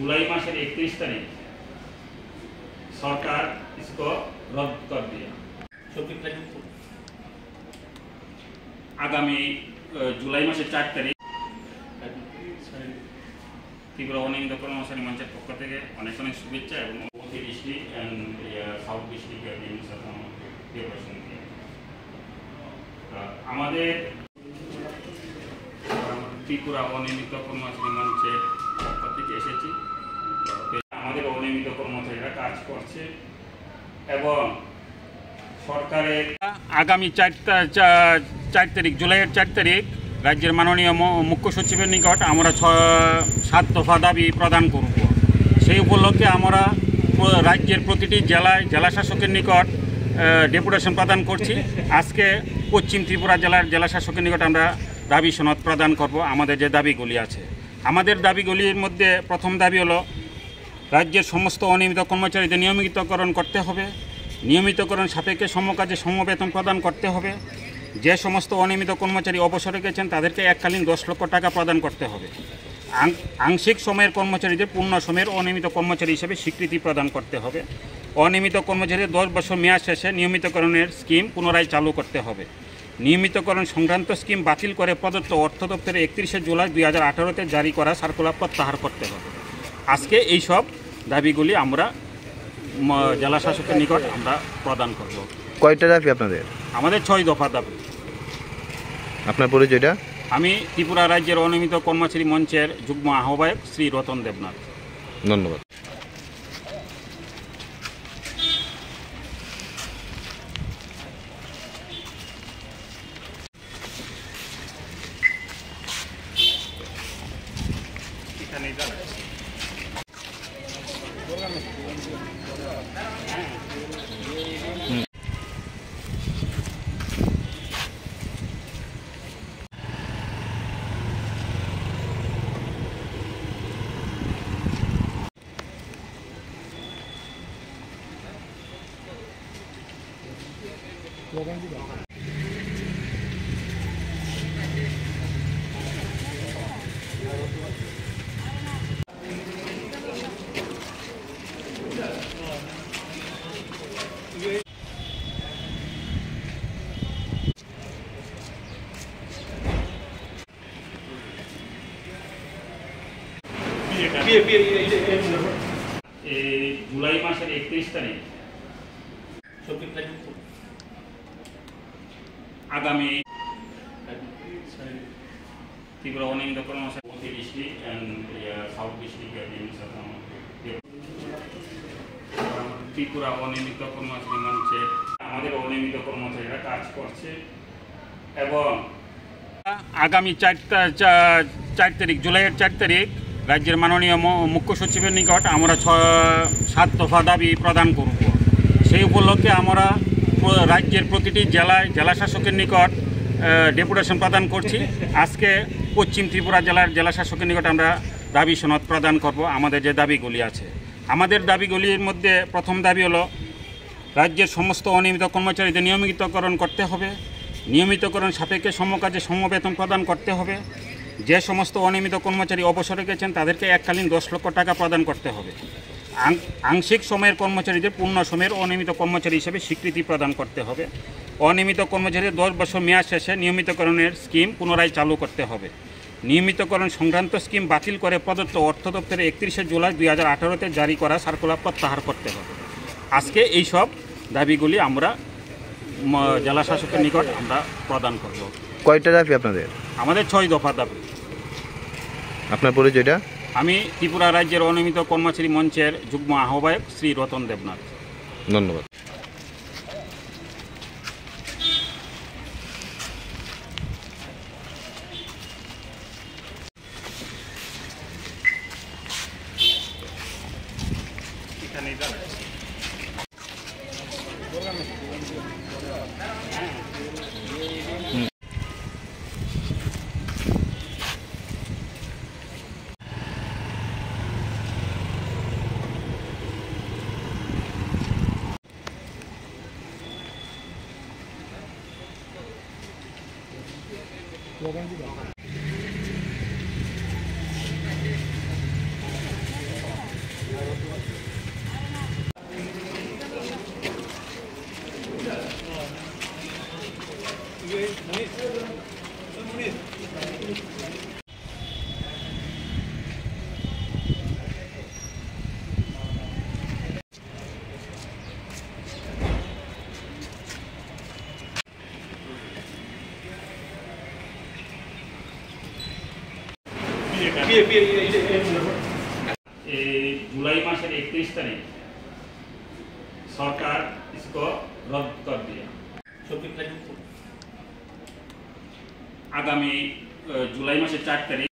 जुलाई मासेर 31 तारीख सरकार इसको रद्द कर दिया। आगामी जुलाई मासेर 4 तारीख त्रिपुरा अनियमित कर्मचारी मंचের পক্ষ থেকে অনেক অনেক শুভেচ্ছা এবং ডিস্ট্রিক্ট এন্ড সাউথ ডিস্ট্রিক্টের আমাদের त्रिपुरा अनियमित कर्मचारी मंचের পক্ষ থেকে এসেছি। আমাদের অনিয়মিত কর্মচারীরা কাজ করছে এবং সরকারের আগামী 4 তারিখ জুলাইয়ের 4 তারিখ রাজ্যের মাননীয় মুখ্য সচিবের নিকট আমরা 7 দফা দাবি প্রদান করব। সেই উপলক্ষে আমরা রাজ্যের প্রতিটি জেলায় জেলা শাসকের নিকট ডেপুটেশন প্রদান করছি। আজকে পশ্চিম ত্রিপুরা জেলার জেলা শাসকের নিকট আমরা দাবি সনদ প্রদান করব। আমাদের যে দাবিগুলি আছে, আমাদের দাবিগুলির মধ্যে প্রথম দাবি হলো রাজ্যের সমস্ত অনিয়মিত কর্মচারীদের নিয়মিতকরণ করতে হবে, নিয়মিতকরণ সাপেক্ষে সমকাজে সমবেতন প্রদান করতে হবে। যে সমস্ত অনিয়মিত কর্মচারী অবসরে গেছেন তাদেরকে এককালীন 10 লক্ষ টাকা প্রদান করতে হবে। আংশিক সময়ের কর্মচারীদের পূর্ণ সময়ের অনিয়মিত কর্মচারী হিসেবে স্বীকৃতি প্রদান করতে হবে। অনিয়মিত কর্মচারীদের 10 বছর মেয়াদ শেষে নিয়মিতকরণের স্কিম পুনরায় চালু করতে হবে। নিয়মিতকরণ সংক্রান্ত স্কিম বাতিল করে প্রদত্ত অর্থ দপ্তরের 31শে জুলাই 2018-তে জারি করা সার্কুলার প্রত্যাহার করতে হবে। আজকে এই সব দাবিগুলি আমরা জেলা শাসকের নিকট আমরা প্রদান করব। কয়টা দাবি আপনাদের? আমাদের 6 দফা দাবি। আপনার পরিচয়টা? আমি ত্রিপুরা রাজ্যের অনিয়মিত কর্মচারী মঞ্চের যুগ্ম আহ্বায়ক শ্রী রতন দেবনাথ। ধন্যবাদ। जुलाई मासेर 31 तारीख आगामी त्रिपुरा अनियमित कर्मचारी डिस्ट्रिक्ट एंड साउथ डिस्ट्रिक्टेर त्रिपुरा अनियमित कर्मचारी मंचের আমাদের অনিয়মিত কর্মচারীরা কাজ করছে এবং আগামী 4 তারিখ জুলাইয়ের 4 তারিখ রাজ্যের মাননীয় মুখ্য সচিবের নিকট আমরা 7 দফা দাবি প্রদান করব। সেই উপলক্ষে আমরা রাজ্যের প্রতিটি জেলায় জেলা শাসকের নিকট ডেপুটেশন প্রদান করছি। আজকে পশ্চিম ত্রিপুরা জেলার জেলা শাসকের নিকট আমরা দাবি সনদ প্রদান করব। আমাদের যে দাবিগুলি আছে, আমাদের দাবিগুলির মধ্যে প্রথম দাবি হলো রাজ্যের সমস্ত অনিয়মিত কর্মচারীদের নিয়মিতকরণ করতে হবে, নিয়মিতকরণ সাপেক্ষে সমকাজে সমবেতন প্রদান করতে হবে। যে সমস্ত অনিয়মিত কর্মচারী অবসরে গেছেন তাদেরকে এককালীন 10 লক্ষ টাকা প্রদান করতে হবে। আংশিক সময়ের কর্মচারীদের পূর্ণ সময়ের অনিয়মিত কর্মচারী হিসেবে স্বীকৃতি প্রদান করতে হবে। অনিয়মিত কর্মচারীদের 10 বছর মেয়াদ শেষে নিয়মিতকরণের স্কিম পুনরায় চালু করতে হবে। নিয়মিতকরণ সংক্রান্ত স্কিম বাতিল করে প্রদত্ত অর্থ দপ্তরের 31শে জুলাই 2018-তে জারি করা সার্কুলার প্রত্যাহার করতে হবে। আজকে এই সব দাবিগুলি আমরা জেলা শাসকের নিকট আমরা প্রদান করব। কয়টা দাবি আপনাদের? আমাদের 6 দফা দাবি। আপনার পরিচয়টা? আমি ত্রিপুরা রাজ্যের অনিয়মিত কর্মচারী মঞ্চের যুগ্ম আহ্বায়ক শ্রী রতন দেবনাথ। ধন্যবাদ। जुलाई मासेर 31 तारीख सरकार इसको रद्द कर दिया। आगामी जुलाई मासेर 4 तारीख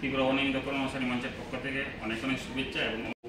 तीव्र अनियमित कर्मचारी मंचের পক্ষ থেকে অনেক অনেক শুভেচ্ছা এবং